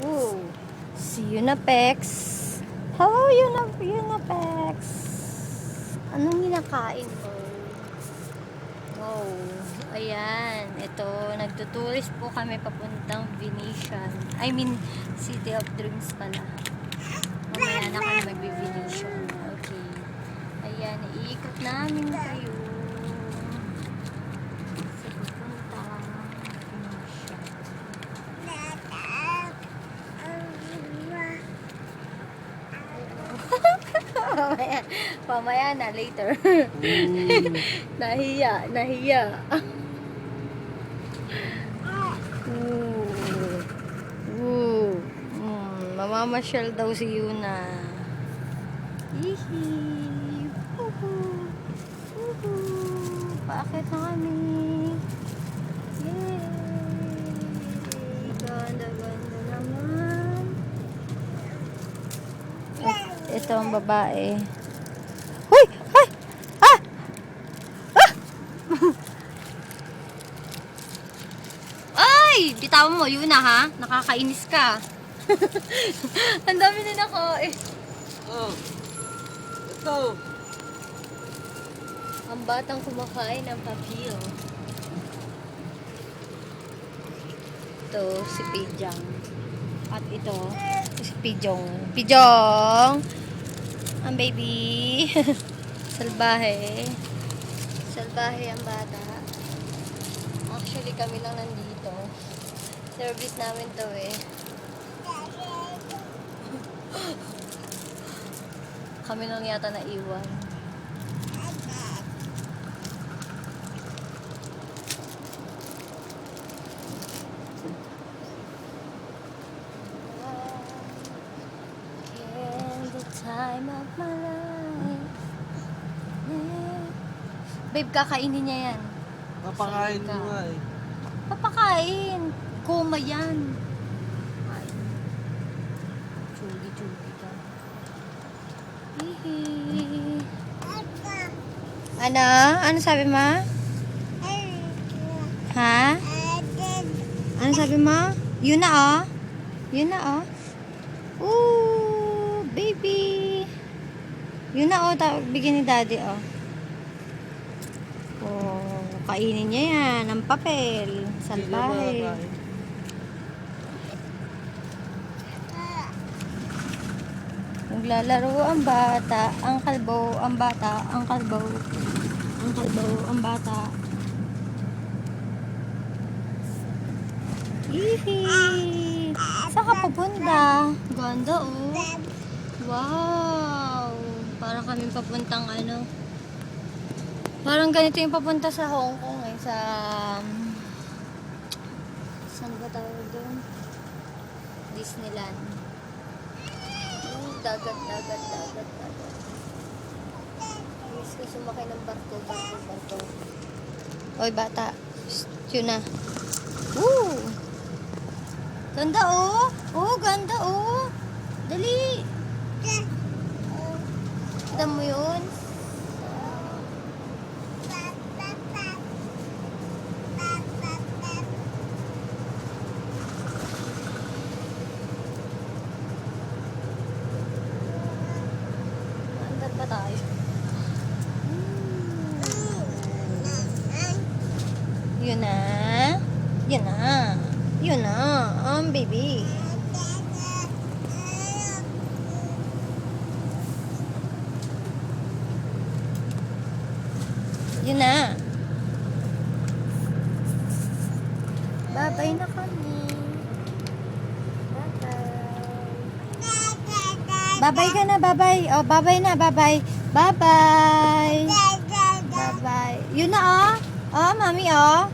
Ooh. Si Yunapex. Hello, Yunapex. Anong hinakain mo? Wow. Ayan. Ito, nagtuturist po kami papuntang Venetian. I mean, City of Dreams pala. Mamaya na kami mag-Venetian. Okay. Ayan, iikot namin kayo. Sa papuntang Venetian. Pamaya na, later. Nahiya. Mamamasyal daw si Yuna. Hihi. Paakit na kami. Yay! Ganda naman. Ito ang babae. Huy! Ay! Ah! Ah! Ay! Bitawan mo, Yuna, ha? Nakakainis ka. Ang dami din ako eh. Oh. Ito. Ang batang kumakain ng papilyo. Ito, si Pijang. At ito, si Pijong. Pijong! Ang baby. Salbahe. Salbahe ang bata. Actually, kami lang nandito. Service namin to eh. Kami lang yata naiwan. In the time of my life. Babe, kakainin niya yan. Papakain mo nga eh. Papakain. Koma yan. Ay. Chugi ka. Hihi. Ano? Ano sabi mo? Ha? Ano sabi mo? Yun na oh. Yun na oh. Ooh, baby. Yun na oh. Bigyan ni daddy oh. Oh, kainin niya yan. Ang papel. Salbahe. Naglalaro ang bata, ang kalbo, ang bata, ang kalbo, ang kalbo, ang bata. Hihi! Saan ka papunta? Ganda oh. Wow! Parang kami papuntang ano. Parang ganito yung papunta sa Hong Kong eh. Sa... saan ba tawag doon? Disneyland. Dagat. Gusto ko sumakay ng barko. Oy, bata. Yun na. Woo! Ganda, oh! Oh, ganda, oh! Dali! Kita mo yun? Andad ba tayo? Yun na. Baby. Yun na. Bye-bye na kami. Bye-bye ka na, bye-bye. Oh, bye-bye na, bye-bye. Bye-bye. Bye-bye. Yun na, oh. Oh, mami, oh.